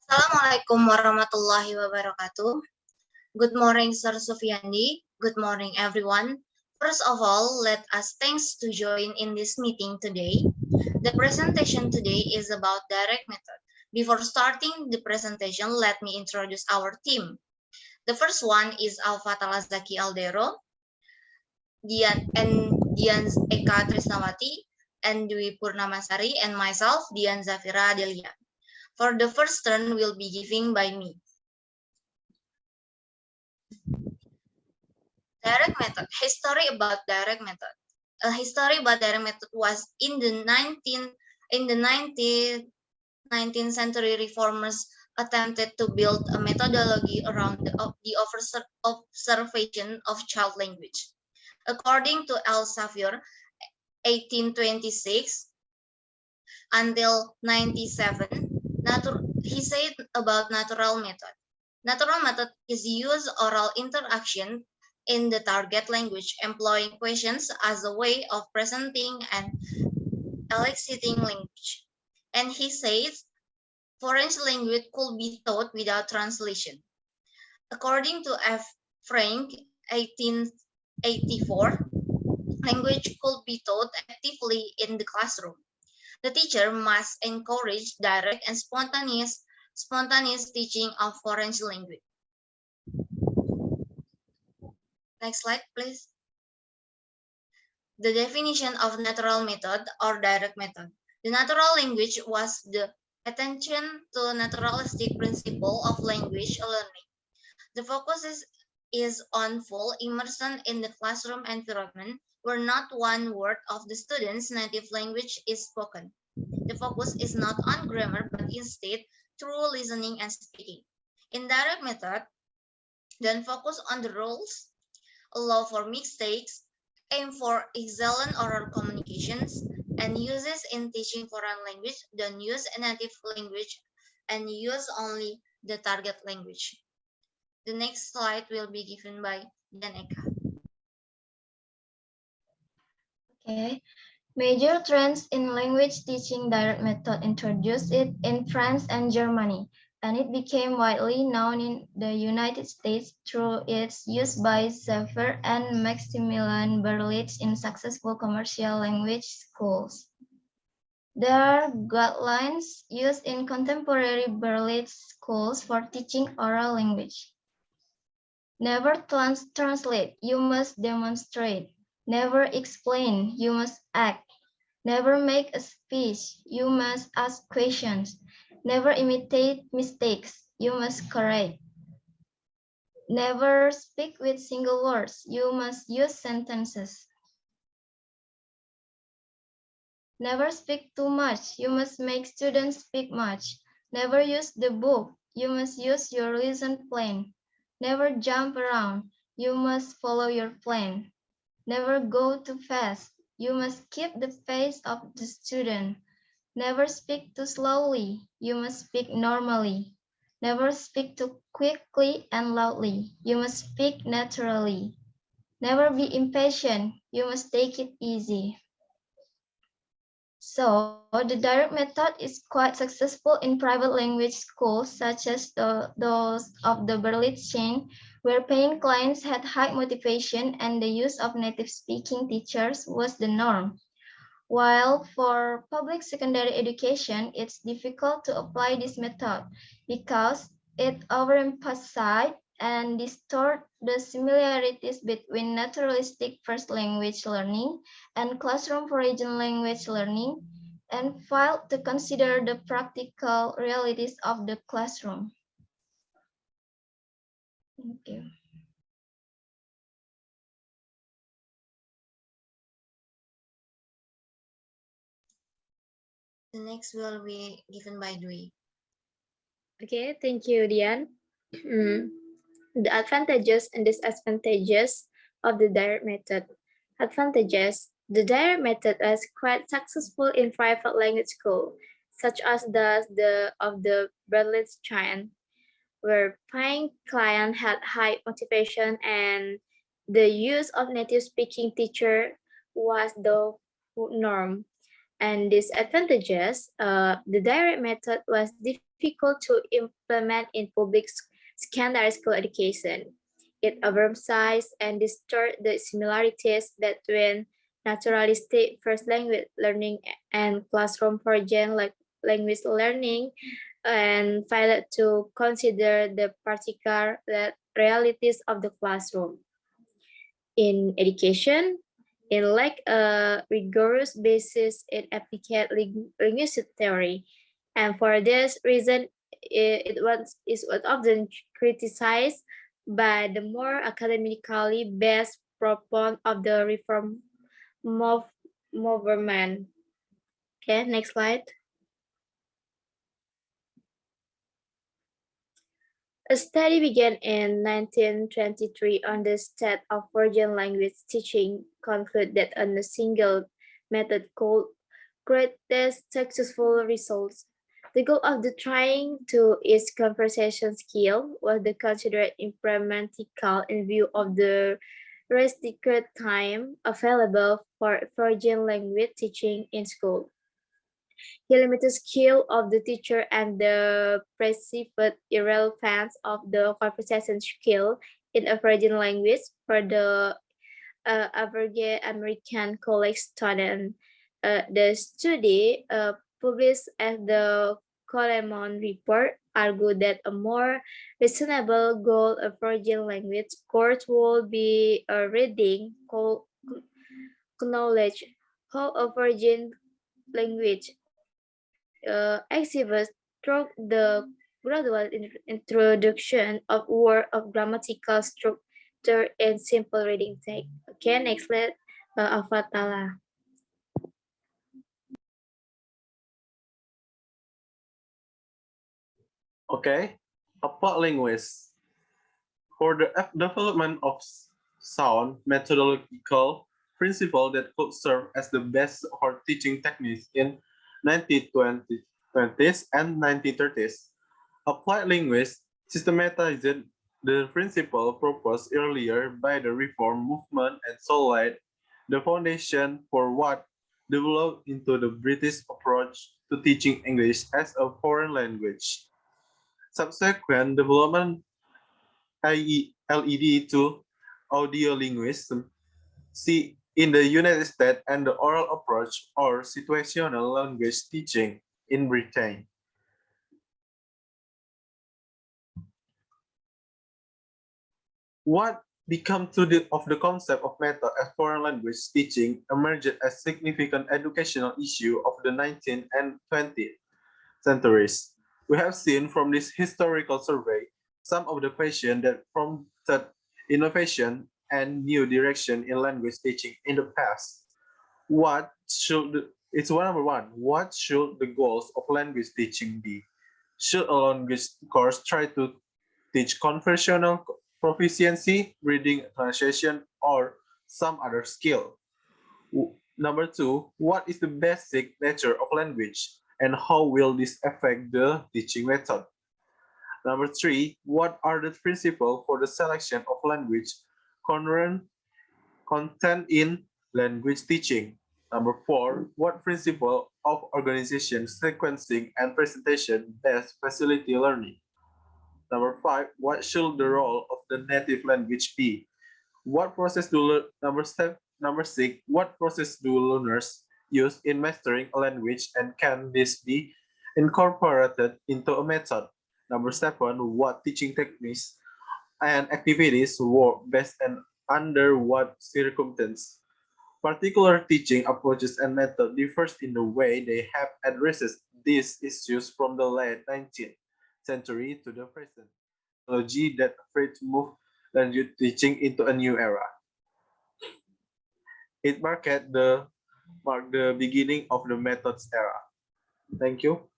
Assalamualaikum warahmatullahi wabarakatuh. Good morning, Sir Sufiandi. Good morning, everyone. First of all, let us thanks to join in this meeting today. The presentation today is about direct method. Before starting the presentation, let me introduce our team. The first one is Aufatallah Dzaki Aldero, Dian Eka Trisnawati, and Dwi Purnama Sari, and myself, Dian Zafira Adelia. For the first turn will be given by me. Direct method. History about direct method. A history about direct method was in the 19th century, reformers attempted to build a methodology around the observation of child language. According to Zafira, 1826 until 97, he said about natural method. Natural method is use oral interaction in the target language, employing questions as a way of presenting and eliciting language. And he says foreign language could be taught without translation. According to F. Frank, 1884, language could be taught actively in the classroom. The teacher must encourage direct and spontaneous teaching of foreign language. Next slide, please. The definition of natural method or direct method. The natural language was the attention to naturalistic principle of language learning. The focus is on full immersion in the classroom environment where not one word of the student's native language is spoken. The focus is not on grammar, but instead through listening and speaking. In direct method, then focus on the rules, allow for mistakes, aim for excellent oral communications, and uses in teaching foreign language, then use a native language and use only the target language. The next slide will be given by Dian Eka. Okay. Major trends in language teaching direct method introduced it in France and Germany, and it became widely known in the United States through its use by Zafira and Maximilian Berlitz in successful commercial language schools. There are guidelines used in contemporary Berlitz schools for teaching oral language. Never translate, you must demonstrate. Never explain, you must act. Never make a speech, you must ask questions. Never imitate mistakes, you must correct. Never speak with single words, you must use sentences. Never speak too much, you must make students speak much. Never use the book, you must use your lesson plan. Never jump around, you must follow your plan. Never go too fast, you must keep the pace of the student. Never speak too slowly, you must speak normally. Never speak too quickly and loudly, you must speak naturally. Never be impatient, you must take it easy. So the direct method is quite successful in private language schools such as those of the Berlitz chain, where paying clients had high motivation and the use of native speaking teachers was the norm. While for public secondary education, it's difficult to apply this method because it overemphasizes and distorts the similarities between naturalistic first language learning and classroom foreign language learning, and failed to consider the practical realities of the classroom. Thank you. The next will be given by Dwi. Okay, thank you, Dian. The advantages and disadvantages of the direct method. Advantages. The direct method is quite successful in private language school, such as the Berlitz chain, where paying client had high motivation and the use of native speaking teacher was the norm. and disadvantages, the direct method was difficult to implement in public secondary school education. It overemphasized and distorted the similarities between naturalistic first language learning and classroom foreign language learning, and failed to consider the particular realities of the classroom. In education, it lacked a rigorous basis in applied linguistic theory, and for this reason, is often criticized by the more academically based proponent of the reform movement. Okay, next slide. A study began in 1923 on the state of foreign language teaching concluded that a single method could greatest successful results. The goal of the trying to is conversation skill was the considered impractical in view of the restricted time available for foreign language teaching in school. The limited skill of the teacher and the perceived irrelevance of the conversation skill in a foreign language for the average American college student. The study published as the Coleman Report argued that a more reasonable goal of foreign language course would be a reading knowledge how a foreign language exhibits through the gradual introduction of word of grammatical structure and simple reading take. Okay, next slide, Aufatallah. Okay, applied linguists. For the development of sound methodological principle that could serve as the best for teaching techniques in 1920s and 1930s, applied linguists systematized the principle proposed earlier by the reform movement and solid the foundation for what developed into the British approach to teaching English as a foreign language. Subsequent development LED to audio linguism, see in the United States and the oral approach or situational language teaching in Britain. What became of the concept of method as foreign language teaching emerged as significant educational issue of the 19th and 20th centuries. We have seen from this historical survey some of the questions that prompted innovation and new direction in language teaching in the past. It's number one, what should the goals of language teaching be? Should a language course try to teach conversational proficiency, reading, translation, or some other skill? Number two, what is the basic nature of language and how will this affect the teaching method? Number three, what are the principles for the selection of language content in language teaching? Number four, what principle of organization, sequencing, and presentation best facilitate learning? Number five, what should the role of the native language be? What process do number six, what process do learners use in mastering a language and can this be incorporated into a method? Number seven, what teaching techniques and activities work best and under what circumstance? Particular teaching approaches and method differs in the way they have addressed these issues from the late 19th century to the present. Technology that afraid to move language teaching into a new era. It marked the beginning of the methods era. Thank you.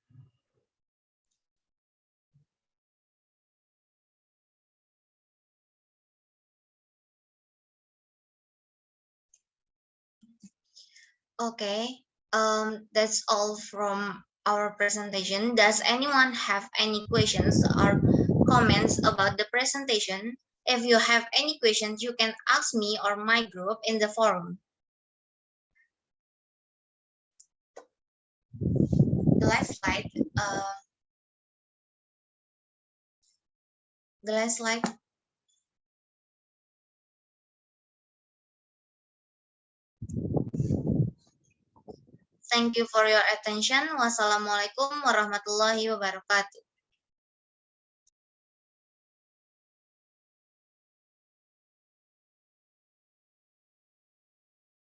Okay, that's all from our presentation. Does anyone have any questions or comments about the presentation? If you have any questions, you can ask me or my group in the forum. the last slide. The last slide. Thank you for your attention. Wassalamualaikum warahmatullahi wabarakatuh.